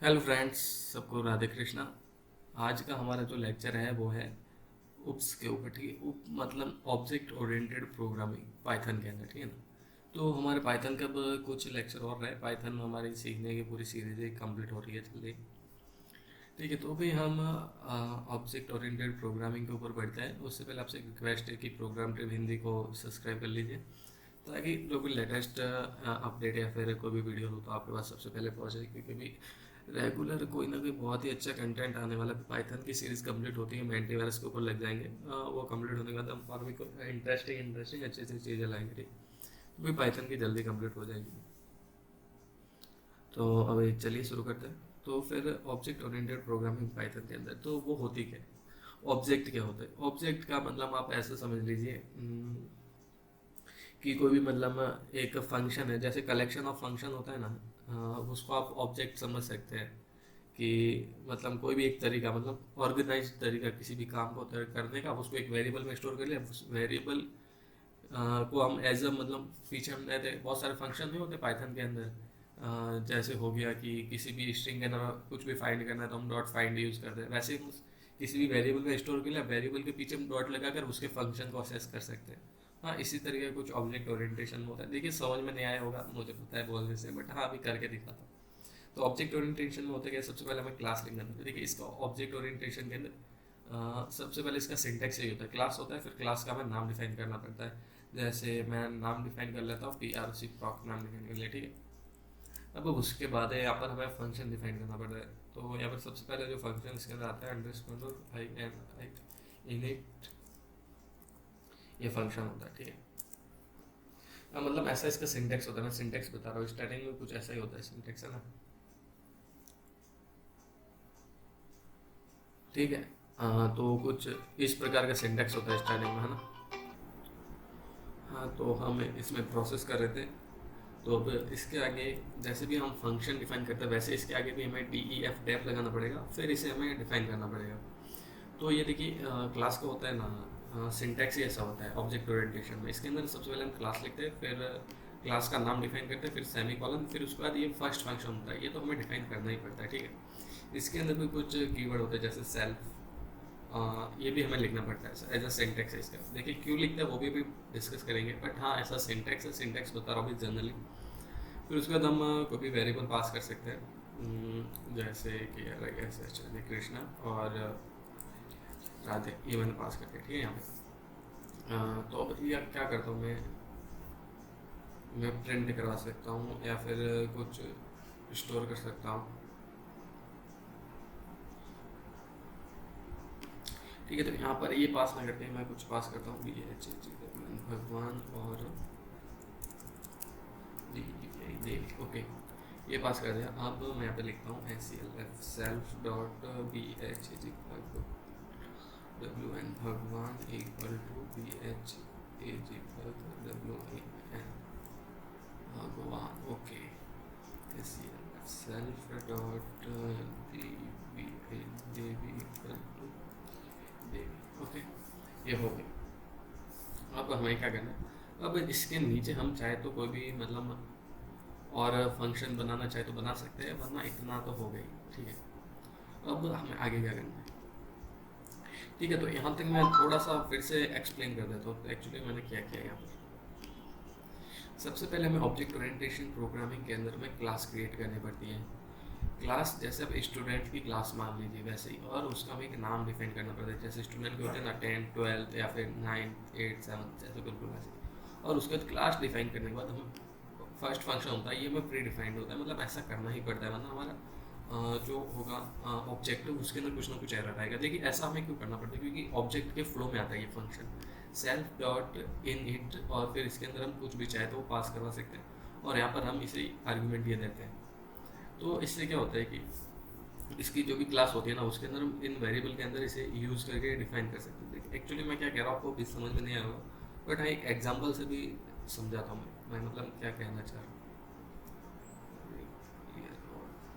Hello friends, सबको राधे कृष्णा। आज का हमारा जो लेक्चर है वो है उप्स के ऊपर। ठीक है, उप मतलब ऑब्जेक्ट ओरिएंटेड प्रोग्रामिंग पाइथन के अंदर। ठीक है ना। तो हमारे पाइथन का कुछ लेक्चर और रहे। पाइथन हमारी सीखने की पूरी सीरीज कंप्लीट हो रही है जल्दी। ठीक है, तो अभी हम ऑब्जेक्ट ओरिएंटेड प्रोग्रामिंग के ऊपर बढ़ते हैं। उससे पहले आपसे एक रिक्वेस्ट है कि प्रोग्राम ट्रिप हिंदी को सब्सक्राइब कर लीजिए, ताकि जो भी लेटेस्ट अपडेट या फिर कोई भी वीडियो हो तो आपके पास सबसे पहले पहुंचे। क्योंकि अभी रेगुलर कोई ना कोई बहुत ही अच्छा कंटेंट आने वाला है। पाइथन की सीरीज कंप्लीट होती है, हम एंटीवायरस के ऊपर लग जाएंगे। वो कंप्लीट होने के बाद हम और भी इंटरेस्टिंग इंटरेस्टिंग अच्छी अच्छी चीज़ें लाएंगे। ठीक, तो भी पाइथन की जल्दी कंप्लीट हो जाएगी। तो अभी चलिए शुरू करते हैं। तो फिर ऑब्जेक्ट ओरिएंटेड प्रोग्रामिंग पाइथन के अंदर तो वो होती क्या है, ऑब्जेक्ट क्या होता है। ऑब्जेक्ट का मतलब आप ऐसे समझ लीजिए कि कोई भी मतलब एक फंक्शन है, जैसे कलेक्शन ऑफ फंक्शन होता है ना, उसको आप ऑब्जेक्ट समझ सकते हैं। कि मतलब कोई भी एक तरीका, मतलब ऑर्गेनाइज तरीका किसी भी काम को करने का, आप उसको एक वेरिएबल में स्टोर कर लिया। उस वेरिएबल को हम एज अ मतलब पीछे हम रहते बहुत सारे फंक्शन नहीं होते पाइथन के अंदर। जैसे हो गया कि किसी भी स्ट्रिंग के अंदर कुछ भी फाइंड करना है तो हम डॉट फाइंड यूज़ करते हैं। वैसे ही किसी भी वेरिएबल में स्टोर कर लिया, वेरिएबल के पीछे हम डॉट लगाकर उसके फंक्शन को असेस कर सकते हैं। हाँ, इसी तरीके का कुछ ऑब्जेक्ट ओरिएंटेशन होता है। देखिए, समझ में नहीं आया होगा, मुझे पता है बोलने से, बट हाँ अभी करके दिखाता हूँ। तो ऑब्जेक्ट ओरिएंटेशन में होता है क्या, सबसे पहले हमें क्लास लिखना होता है। देखिए, इसका ऑब्जेक्ट ओरिएंटेशन के अंदर सबसे पहले इसका सिंटेक्स यही होता है, क्लास होता है, फिर क्लास का हमें नाम डिफाइन करना पड़ता है। जैसे मैं नाम डिफाइन कर लेता हूँ, PRC प्रॉक नाम डिफाइन कर लिया। ठीक है, अब उसके बाद है यहाँ पर हमें फंक्शन डिफाइन करना पड़ता है। तो यहाँ पर सबसे पहले जो फंक्शन इसके अंदर आता है, underscore I N I init, ये फंक्शन होता है। ठीक है, मतलब ऐसा इसका सिंटेक्स होता है। मैं सिंटेक्स बता रहा हूँ, स्टार्टिंग में कुछ ऐसा ही होता है, सिंटेक्स है ना। ठीक है, तो कुछ इस प्रकार का सिंटेक्स होता है स्टार्टिंग में, है ना। हाँ, तो हम इसमें प्रोसेस कर रहे थे। तो अब इसके आगे जैसे भी हम फंक्शन डिफाइन करते हैं, वैसे इसके आगे भी हमें DEF डेफ लगाना पड़ेगा, फिर इसे हमें डिफाइन करना पड़ेगा। तो ये देखिए, क्लास का होता है ना, सिंटैक्स ही ऐसा होता है ऑब्जेक्ट ओरिएंटेशन में। इसके अंदर सबसे पहले हम क्लास लिखते हैं, फिर क्लास का नाम डिफाइन करते हैं, फिर सेमी कॉलन, फिर उसके बाद ये फर्स्ट फंक्शन होता है। ये तो हमें डिफाइन करना ही पड़ता है। ठीक है, इसके अंदर भी कुछ कीवर्ड होते हैं, जैसे सेल्फ, ये भी हमें लिखना पड़ता है एज अ सिंटैक्स है इसका। देखिए क्यों लिखते हैं वो भी डिस्कस करेंगे, बट हाँ ऐसा सिंटैक्स है, सिंटैक्स बता रहा हूँ अभी जनरली। फिर उसके बाद हम कोई भी वेरिएबल पास कर सकते हैं, जैसे कि ऐसे चलिए कृष्णा और राधे, ये मैंने पास कर दिया। ठीक है, यहाँ पे तो अब ये क्या करता हूँ मैं प्रिंट करवा सकता हूँ या फिर कुछ स्टोर कर सकता हूँ। ठीक है, तो यहाँ पर ये पास ना करके मैं कुछ पास करता हूँ, BHG भगवान और देवी। ओके, ये पास कर दिया। अब मैं यहाँ पे लिखता हूँ SELF self dot BHG WN भगवान इक्वल टू BHG WN भगवान। ओके, SELF सेल्फ डॉट देवी इक्वल टू देवी। ओके, ये हो गया। अब हमें क्या करना है, अब इसके नीचे हम चाहे तो कोई भी मतलब और फंक्शन बनाना चाहे तो बना सकते हैं, वरना इतना तो हो गई। ठीक है, अब हमें आगे क्या करना है। ठीक है, तो यहाँ तक मैं थोड़ा सा फिर से एक्सप्लेन कर देता हूँ। तो एक्चुअली मैंने क्या किया यहाँ पर, सबसे पहले हमें ऑब्जेक्ट ओरिएंटेशन प्रोग्रामिंग के अंदर में क्लास क्रिएट करनी पड़ती है। क्लास जैसे अब स्टूडेंट की क्लास मान लीजिए वैसे ही, और उसका हमें एक नाम डिफाइन करना पड़ता है। जैसे स्टूडेंट के होते हैं ना, 10 12 या फिर 9 8 7, जैसे बिल्कुल वैसे। और उसके बाद क्लास डिफाइन करने के बाद हम फर्स्ट फंक्शन होता है, ये हमें प्री डिफाइंड होता है, मतलब ऐसा करना ही पड़ता है, वरना हमारा जो होगा ऑब्जेक्टिव, उसके अंदर कुछ ना कुछ एरर आएगा। देखिए ऐसा हमें क्यों करना पड़ता है, क्योंकि ऑब्जेक्ट के फ्लो में आता है ये function self dot in it, और फिर इसके अंदर हम कुछ भी चाहे तो वो पास करवा सकते हैं, और यहाँ पर हम इसे आर्गूमेंट ये देते हैं। तो इससे क्या होता है कि इसकी जो भी क्लास होती है ना, उसके अंदर हम इन वेरिएबल के अंदर इसे यूज़ करके डिफाइन कर सकते हैं। देखिए एक्चुअली मैं क्या कह रहा हूँ आपको भी समझ में नहीं आया होगा, बट हाँ एक एग्जाम्पल से भी समझाता हूँ मैं मतलब क्या कहना चाह रहा हूँ। ये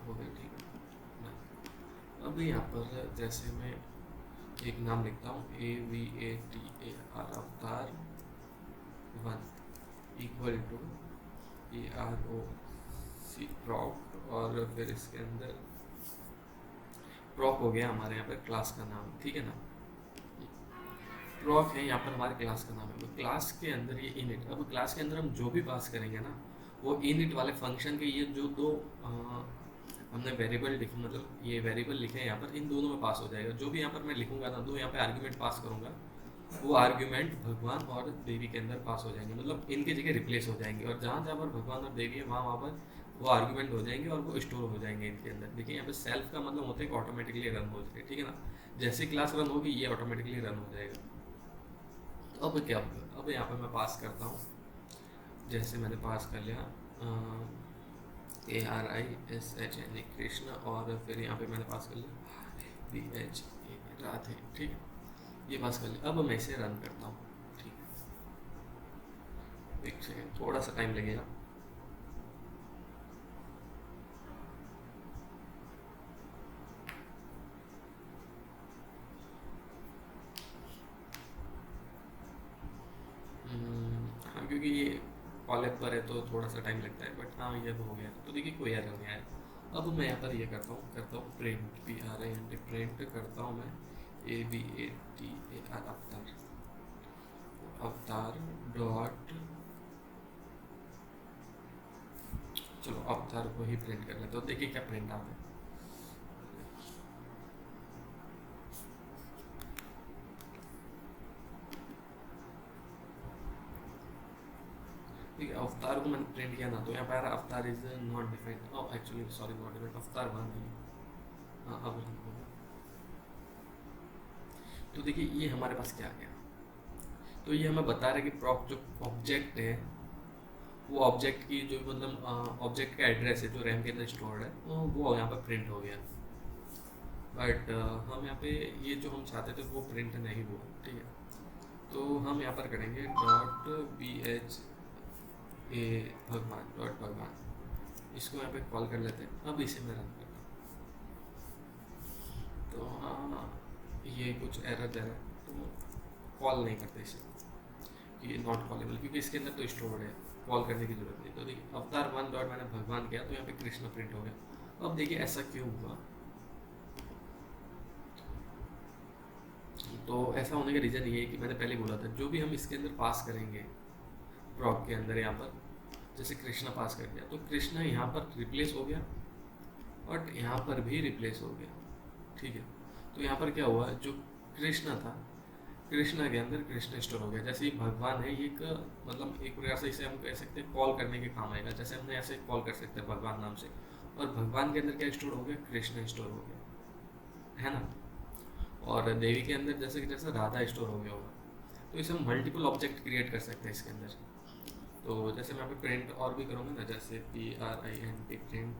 हो गया, ठीक है ना। अब यहाँ पर जैसे मैं एक नाम लिखता हूँ, AVATAR अवतार 1 इक्वल टू AROC प्रॉक, और फिर इसके अंदर प्रॉक हो गया हमारे यहाँ पे क्लास का नाम, ठीक है ना। प्रॉक है यहाँ पर हमारे क्लास का नाम है। तो क्लास के अंदर ये इनिट, अब क्लास के अंदर हम जो भी पास करेंगे ना, वो इनिट वाले फंक्शन के ये जो दो हमने वेरिएबल लिखे, मतलब ये वेरिएबल लिखे हैं यहाँ पर, इन दोनों में पास हो जाएगा। जो भी यहाँ पर मैं लिखूंगा ना, दो यहाँ पे आर्ग्यूमेंट पास करूंगा, वो आर्ग्यूमेंट भगवान और देवी के अंदर पास हो जाएंगे, मतलब इनके जगह रिप्लेस हो जाएंगे। और जहाँ जहाँ पर भगवान और देवी है वहाँ वहाँ पर वो आर्ग्यूमेंट हो जाएंगे और वो स्टोर हो जाएंगे इनके अंदर। देखिए यहाँ पे सेल्फ का मतलब होता है कि ऑटोमेटिकली रन हो जाए, ठीक है ना। जैसे क्लास रन होगी ये ऑटोमेटिकली रन हो जाएगा। तो अब क्या होगा, अब यहाँ पे मैं पास करता हूँ, जैसे मैंने पास कर लिया KRISHN कृष्ण, और फिर यहाँ पे मैंने पास कर लिया BHA राधे, ठीक है, ये पास कर लिया। अब मैं इसे रन करता हूँ, ठीक है, एक सेकेंड, थोड़ा सा टाइम लगेगा। हाँ, क्योंकि ये कॉलेज पर है तो थोड़ा सा टाइम लगता है, बट हाँ ये हो गया। तो देखिए कोई एरर नहीं आया। अब मैं यहाँ पर ये करता हूँ प्रिंट, PRINT प्रिंट करता हूँ मैं ABATAR अवतार, अवतार डॉट, चलो अवतार को ही प्रिंट कर लेते हो। देखिए क्या प्रिंट आता है, ठीक है। अवतार को मैंने प्रिंट किया ना, तो यहाँ पर अवतार is not defined, oh actually sorry not defined, अवतार वहाँ नहीं है। हाँ अब रन होगा। तो देखिए ये हमारे पास क्या आ गया, तो ये हमें बता रहा है कि प्रॉप जो ऑब्जेक्ट है, वो ऑब्जेक्ट की जो मतलब ऑब्जेक्ट का एड्रेस है जो रैम के अंदर स्टोर्ड है, वो यहाँ पर प्रिंट हो गया। बट हम यहाँ पे ये जो हम चाहते थे वो प्रिंट नहीं हुआ, ठीक है। तो हम यहाँ पर करेंगे डॉट BHA भगवान, डॉट भगवान, इसको यहाँ पे कॉल कर लेते हैं। अब इसे मैं रन करता हूँ, तो हाँ ये कुछ एरर दे रहा है, तो कॉल नहीं करते इसे, ये नॉट कॉलेबल, क्योंकि इसके अंदर तो स्टोर्ड है, कॉल करने की जरूरत नहीं। तो देखिए अवतार वन डॉट मैंने भगवान किया तो यहाँ पे कृष्ण प्रिंट हो गया। अब देखिए ऐसा क्यों हुआ, तो ऐसा होने का रीज़न ये है कि मैंने पहले बोला था, जो भी हम इसके अंदर पास करेंगे प्रॉप के अंदर, यहाँ पर जैसे कृष्णा पास कर दिया तो कृष्णा यहाँ पर रिप्लेस हो गया और यहाँ पर भी रिप्लेस हो गया, ठीक है। तो यहाँ पर क्या हुआ, जो कृष्णा था, कृष्णा के अंदर कृष्ण स्टोर हो गया। जैसे ये भगवान है, ये एक मतलब एक प्रकार से इसे हम कह सकते हैं कॉल करने के काम आएगा, जैसे हमने ऐसे कॉल कर सकते हैं भगवान नाम से, और भगवान के अंदर क्या स्टोर हो गया, कृष्ण स्टोर हो गया, है ना। और देवी के अंदर जैसे कि जैसे राधा स्टोर हो गया होगा, तो इसे हम मल्टीपल ऑब्जेक्ट क्रिएट कर सकते हैं इसके अंदर। तो जैसे मैं अभी प्रिंट और भी करूँगा ना, जैसे PRINT प्रिंट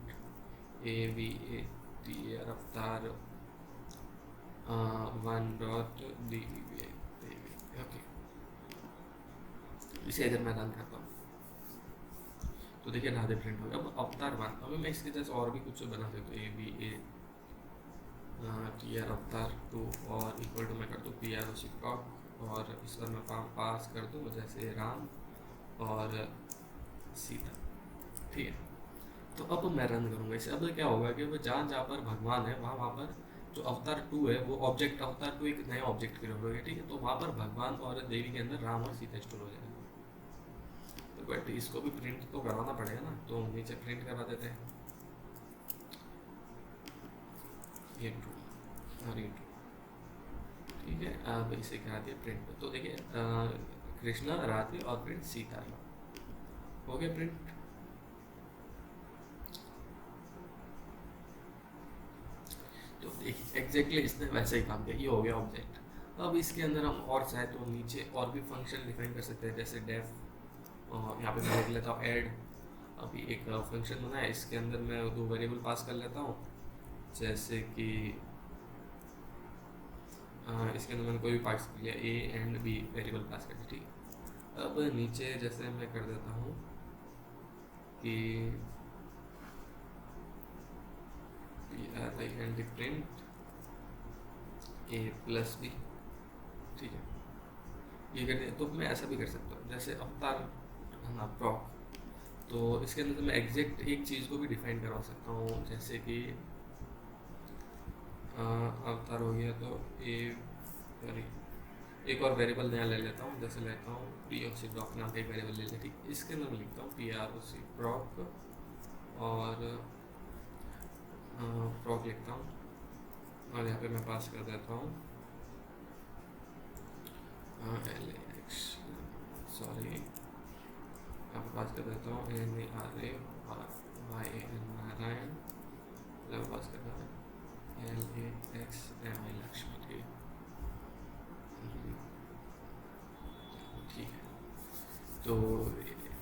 AVATAR अवतार वन डॉट देवी, ओके, इसे इधर मैं रन करता हूँ, तो देखिए राधे प्रिंट हो गया। अब अवतार वन, अभी मैं इसके जैसे और भी कुछ बना सकता हूँ, ABATR अवतार टू, और इक्वल टू मैं कर दूँ PROC प्रॉक, और इस पर मैं पास कर दूँ जैसे राम और सीता, ठीक है। तो अब मैं रन करूँगा इसे। अब क्या होगा कि वो जहाँ जहाँ पर भगवान है वहाँ वहाँ पर जो अवतार टू है, वो ऑब्जेक्ट अवतार टू एक नया ऑब्जेक्ट क्रिएट हो गया, ठीक है। तो वहाँ पर भगवान और देवी के अंदर राम और सीता स्टोर हो जाएगा। तो बट इसको भी प्रिंट तो करवाना पड़ेगा ना, तो नीचे प्रिंट करवा देते हैं, ये टू और ये टू, ठीक है। अब इसे करा दिया प्रिंट, तो देखिए कृष्णा राधे और प्रिंट सीता हो गया प्रिंट। तो देखिए एग्जैक्टली इसने वैसे ही काम किया, ये हो गया ऑब्जेक्ट। अब इसके अंदर हम और चाहे तो नीचे और भी फंक्शन डिफाइन कर सकते हैं, जैसे डेफ, और यहाँ पे मैं लिख लेता हूँ ऐड। अभी एक फंक्शन बना है, इसके अंदर मैं दो वेरिएबल पास कर लेता हूँ, जैसे कि इसके अंदर मैंने कोई भी पास कर लिया, A एंड B वेरिएबल पास कर दिया, ठीक है। अब नीचे जैसे मैं कर देता हूँ कि PRINT print A plus B, ठीक है, ये कर दिया। तो मैं ऐसा भी कर सकता हूँ, जैसे अवतार है ना प्रॉप, तो इसके अंदर मैं एग्जैक्ट एक चीज़ को भी डिफाइन करवा सकता हूँ, जैसे कि अवतार हो गया तो ए सॉरी एक और वेरिएबल नया ले लेता हूँ, जैसे लेता हूँ पी ओ सी प्रॉक नाम का एक वेरिएबल ले लेती, इसके अंदर मैं लिखता हूँ पी आर ओ सी प्रॉक और प्रॉक लिखता हूँ और यहाँ पे मैं पास कर देता हूँ एल एक्स सॉरी यहाँ पे पास कर देता हूँ N A R A Y A N Narayan, पास करता हूँ L A X M I Laxmi. ठीक है, तो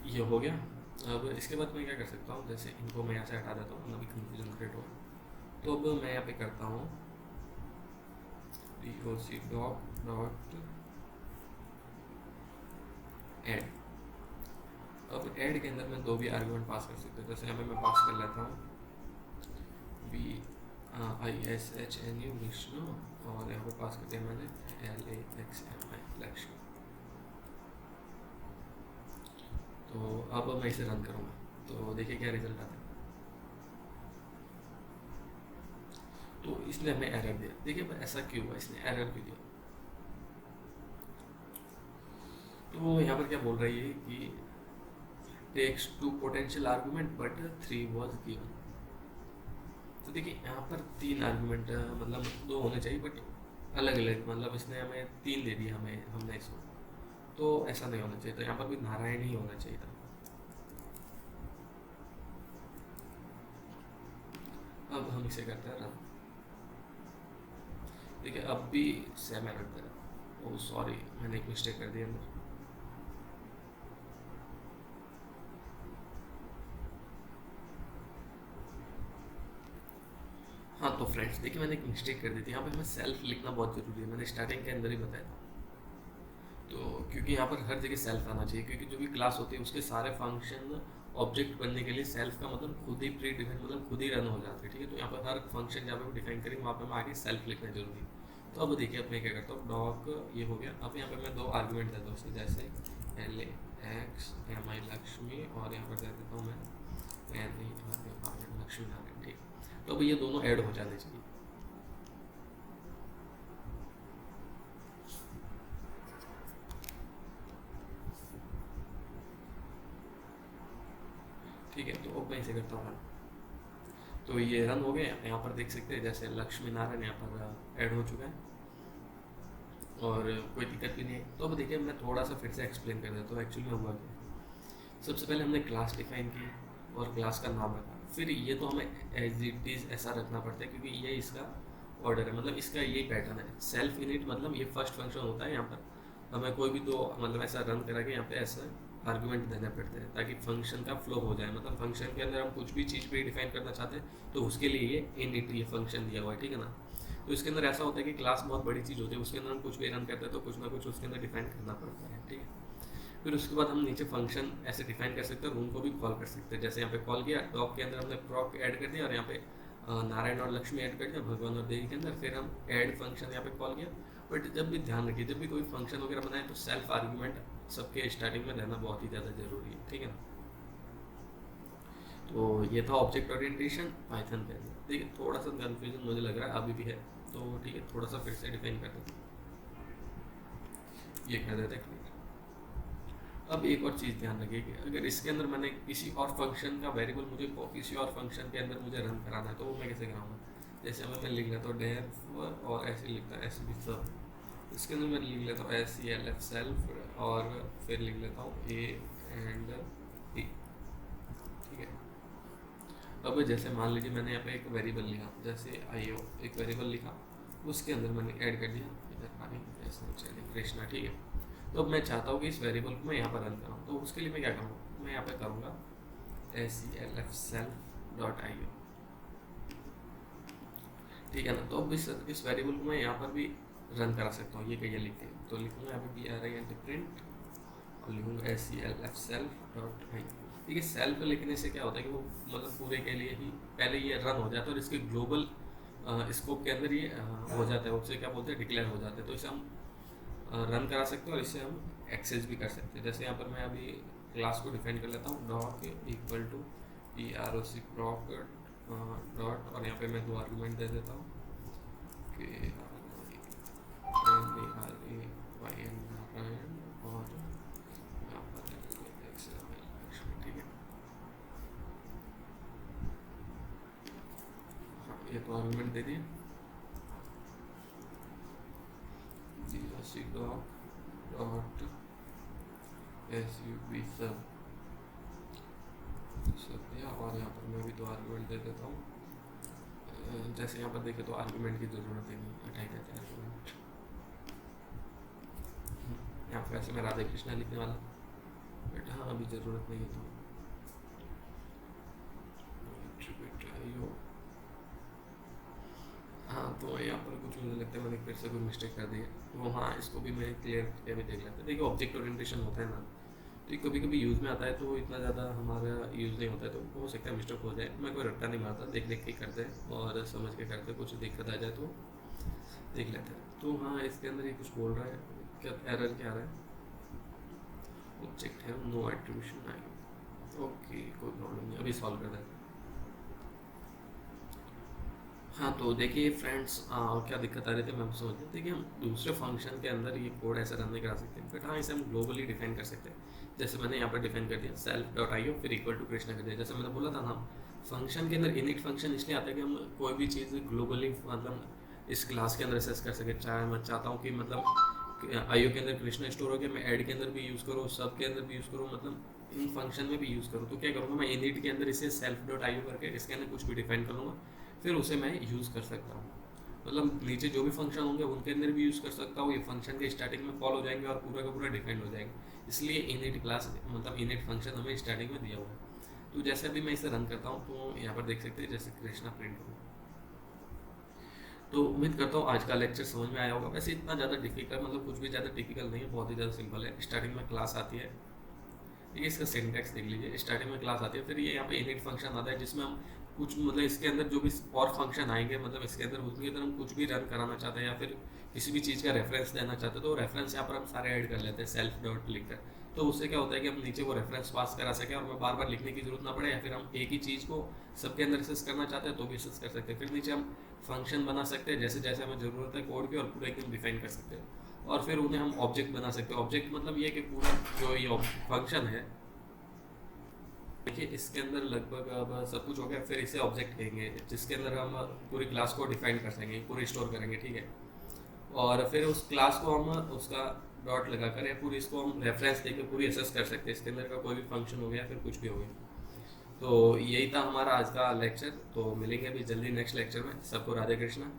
ये हो गया। अब इसके बाद मैं क्या कर सकता हूँ, जैसे इनको मैं यहाँ से हटा देता हूँ, अभी कन्फ्यूजन क्रिएट हो, तो अब मैं यहाँ पे करता हूँ D O C dot add. अब एड के अंदर मैं दो भी आर्गुमेंट पास कर सकता हूँ, जैसे यहाँ पे मैं पास कर लेता हूँ B I S H N U Vishnu और यहाँ पे पास कर दिया मैंने L A X M I Lakshmi. तो अब मैं इसे रन करूँगा तो देखिए क्या रिजल्ट आता है। तो इसने हमें एरर दिया, देखिए ऐसा क्यों हुआ, इसने एरर क्यों दिया। तो यहाँ पर क्या बोल रही है कि takes 2 potential argument but 3 was given. तो देखिए यहाँ पर 3 आर्गुमेंट मतलब 2 होने चाहिए बट अलग अलग, मतलब इसने हमें 3 दे दिया हमने इसको, तो ऐसा नहीं होना चाहिए। तो यहाँ पर भी नारायण ही होना चाहिए था। अब हम इसे करते हैं रन, देखिए अब भी सेम एरर दे रहा। ओह सॉरी, मैंने एक मिस्टेक कर दी अंदर। हाँ तो फ्रेंड्स देखिए मैंने एक मिस्टेक कर दी थी, यहाँ पे हमें सेल्फ लिखना बहुत ज़रूरी है, मैंने स्टार्टिंग के अंदर ही बताया था। तो क्योंकि यहाँ पर हर जगह सेल्फ आना चाहिए, क्योंकि जो भी क्लास होती है उसके सारे फंक्शन ऑब्जेक्ट बनने के लिए सेल्फ का मतलब खुद ही प्री डिफाइन, मतलब खुद ही रन हो जाते हैं। ठीक है, तो यहाँ पर हर फंक्शन जहाँ पे डिफाइन करेंगे वहाँ पे हम आगे सेल्फ लिखना जरूरी है। तो अब देखिए अब मैं क्या करता हूँ, डॉक ये हो गया। अब यहाँ पे मैं 2 आर्गुमेंट देता हूँ, जैसे L A X M I Lakshmi और यहाँ पर दे देता हूँ मैं N E R A Lakshmi Narayan. ठीक, तो अब ये दोनों ऐड हो जाने चाहिए। ठीक है, तो अब मैं इसे करता हूँ, तो ये रन हो गए। यहाँ पर देख सकते हैं जैसे लक्ष्मी नारायण यहाँ पर ऐड हो चुका है और कोई दिक्कत भी नहीं है। तो अब देखिए मैं थोड़ा सा फिर से एक्सप्लेन कर देता हूँ एक्चुअली में हुआ क्या। सबसे पहले हमने क्लास डिफाइन की और क्लास का नाम रखा, फिर ये तो हमें एज इट इज़ ऐसा रखना पड़ता है क्योंकि ये इसका ऑर्डर है, मतलब इसका यही पैटर्न है। सेल्फ इनिट मतलब ये फर्स्ट फंक्शन होता है, यहाँ पर हमें कोई भी दो मतलब ऐसा रन करा के यहाँ पे ऐसा आर्गुमेंट देने पड़ते हैं ताकि फंक्शन का फ्लो हो जाए। मतलब फंक्शन के अंदर हम कुछ भी चीज़ पे डिफाइन करना चाहते हैं तो उसके लिए ये इनिट ये फंक्शन दिया हुआ है। ठीक है ना, तो इसके अंदर ऐसा होता है कि क्लास बहुत बड़ी चीज़ होती है, उसके अंदर हम कुछ भी रन करते हैं तो कुछ ना कुछ उसके अंदर डिफाइन करना पड़ता है। ठीक है, फिर उसके बाद हम नीचे फंक्शन ऐसे डिफाइन कर सकते हैं और उनको भी कॉल कर सकते हैं। जैसे यहाँ पे कॉल किया, टॉप के अंदर हमने प्रॉक ऐड कर दिया और यहाँ पे नारायण और लक्ष्मी ऐड कर दिया, भगवान और देवी के अंदर। फिर हम ऐड फंक्शन यहाँ पे कॉल किया। बट जब भी ध्यान रखिए, जब भी कोई फंक्शन वगैरह बनाए तो सेल्फ आर्ग्यूमेंट सबके स्टार्टिंग में रहना बहुत ही ज़्यादा जरूरी है। ठीक है ना, तो ये था ऑब्जेक्ट ओरिएंटेशन पाइथन के अंदर। देखिए थोड़ा सा कन्फ्यूजन मुझे लग रहा है अभी भी है, तो ठीक है थोड़ा सा फिर से डिफाइन कर देते, ये कर देते क्लियर। अब एक और चीज़ ध्यान रखिए कि अगर इसके अंदर मैंने किसी और फंक्शन का वेरिएबल मुझे किसी और फंक्शन के अंदर मुझे रन कराना है तो वो मैं कैसे कराऊंगा। जैसे हमें मैं लिख लेता हूँ डेफ और ऐसे लिखता एस बी सब, इसके अंदर मैं लिख लेता हूँ S C L F self और फिर लिख लेता हूँ ए एंड बी। ठीक है, अब जैसे मान लीजिए मैंने यहाँ पे एक वेरिएबल लिखा, जैसे आई ओ एक वेरिएबल लिखा, उसके अंदर मैंने ऐड कर दिया कृष्णा। ठीक है, तो अब मैं चाहता हूँ कि इस वेरिएबल को मैं यहाँ पर रन कराऊँ, तो उसके लिए मैं क्या करूँगा, मैं यहाँ पे करूँगा S C L F self dot I O. ठीक है ना, तो अब इस वेरिएबल को मैं यहाँ पर भी रन करा सकता हूँ। ये कहिए लिखते हैं तो लिखूँगा यहाँ पे B R I N print और लिखूँगा S C L F self dot I. ठीक है, सेल्फ लिखने से क्या होता है कि वो मतलब पूरे के लिए ही पहले ये रन हो जाता है और इसके ग्लोबल स्कोप के अंदर ये हो जाता है, उससे क्या बोलते हैं डिक्लेयर हो जाते हैं। तो इसे हम रन करा सकते हैं और इससे हम एक्सेस भी कर सकते हैं। जैसे यहाँ पर मैं अभी क्लास को डिफाइन कर लेता हूँ, doc equal to P R O C proc dot और यहाँ पे मैं 2 आर्गूमेंट दे देता हूँ के NARAYN नारायण और यहाँ पर XML लक्ष्मी, ठीक है। हाँ, ये तो आर्गुमेंट दे दिए। डॉट SUB सब दिया, और यहाँ पर मैं भी 2 आर्गुमेंट दे देता हूँ। जैसे यहाँ पर देखें तो आर्गुमेंट की ज़रूरत ही नहीं, हटाई देते हैं आर्गुमेंट। यहाँ पर वैसे मैं राधे कृष्णा लिखने वाला, बट हाँ अभी ज़रूरत नहीं है तो हाँ। तो यहाँ पर कुछ मुझे लगता है मैंने फिर से कोई मिस्टेक कर दी है, तो हाँ इसको भी मैं क्लियर करके भी देख लेता हूँ। देखिए ऑब्जेक्ट ओरिएंटेशन होता है ना, तो ये कभी कभी यूज़ में आता है, तो इतना ज़्यादा हमारा यूज़ नहीं होता है, तो हो सकता है मिस्टेक हो जाए। मैं कोई रट्टा नहीं मारता, देख देख के करते हैं और समझ के करते हैं, कुछ दिक्कत आ जाए तो देख लेते हैं। तो हाँ इसके अंदर ये कुछ बोल रहा है, क्या एरर क्या आ रहा है, ऑब्जेक्ट है नो एट्रीब्यूशन आई, ओके कोई प्रॉब्लम नहीं, अभी सॉल्व कर देते हैं। हाँ तो देखिए फ्रेंड्स, क्या दिक्कत आ रही थी मैं समझ रहा, देखिए हम दूसरे फंक्शन के अंदर ये कोड ऐसा रन नहीं करा सकते, बट हाँ इसे हम ग्लोबली डिफाइन कर सकते हैं। जैसे मैंने यहाँ पर डिफाइन कर दिया self.io फिर इक्वल टू कृष्णा कर दिया। जैसे मैंने बोला था ना, फंक्शन के अंदर इनिट फंक्शन इसलिए आता है कि हम कोई भी चीज़ ग्लोबली मतलब इस क्लास के अंदर एक्सेस कर सके। चाहे मैं चाहता हूँ कि मतलब आईओ के अंदर कृष्णा स्टोर हो गया, मैं ऐड के अंदर भी यूज़ करूँ, सब के अंदर भी यूज़ करूँ, मतलब इन फंक्शन में भी यूज़ करूँ, तो क्या करूँगा मैं इनिट के अंदर इसे self.io करके इसके अंदर कुछ भी डिफाइन कर लूँगा, फिर उसे मैं यूज़ कर सकता हूँ। मतलब नीचे जो भी फंक्शन होंगे उनके अंदर भी यूज़ कर सकता हूँ, ये फंक्शन के स्टार्टिंग में कॉल हो जाएंगे और पूरा का पूरा डिफाइंड हो जाएंगे। इसलिए इनिट क्लास मतलब इनिट फंक्शन हमें स्टार्टिंग में दिया हुआ है। तो जैसे अभी मैं इसे रन करता हूँ तो यहाँ पर देख सकते हैं जैसे कृष्णा प्रिंट हो। तो उम्मीद करता हूँ आज का लेक्चर समझ में आया होगा। वैसे इतना ज़्यादा डिफिकल्ट मतलब कुछ भी ज़्यादा डिफिकल्ट नहीं है, बहुत ही ज़्यादा सिंपल है। स्टार्टिंग में क्लास आती है, ये इसका सिंटैक्स देख लीजिए, स्टार्टिंग में क्लास आती है, फिर ये यहाँ पे इनिट फंक्शन आता है जिसमें हम कुछ मतलब इसके अंदर जो भी और फंक्शन आएंगे, मतलब इसके अंदर उसके अंदर हम कुछ भी रन कराना चाहते हैं या फिर किसी भी चीज़ का रेफरेंस देना चाहते हैं, तो रेफरेंस यहाँ पर हम सारे ऐड कर लेते हैं सेल्फ डॉट लिख कर। तो उससे क्या होता है कि हम नीचे वो रेफरेंस पास करा सकें और हमें बार बार लिखने की जरूरत ना पड़े, या फिर हम एक ही चीज़ को सबके अंदर एक्सेस करना चाहते हैं तो भी एक्सेस कर सकते हैं। फिर नीचे हम फंक्शन बना सकते हैं जैसे जैसे हमें ज़रूरत है कोड की, और पूरा एकदम डिफाइन कर सकते हैं, और फिर उन्हें हम ऑब्जेक्ट बना सकते हैं। ऑब्जेक्ट मतलब ये कि पूरा जो ये फंक्शन है, देखिए इसके अंदर लगभग अब सब कुछ हो गया। फिर इसे ऑब्जेक्ट कहेंगे जिसके अंदर हम पूरी क्लास को डिफाइन कर सकेंगे, पूरी स्टोर करेंगे, ठीक है। और फिर उस क्लास को हम उसका डॉट लगा कर या पूरी इसको हम रेफरेंस देकर पूरी एसेस कर सकते हैं, इसके अंदर का कोई भी फंक्शन हो गया फिर कुछ भी हो गया। तो यही था हमारा आज का लेक्चर, तो मिलेंगे अभी जल्दी नेक्स्ट लेक्चर में। सबको राधे कृष्णा।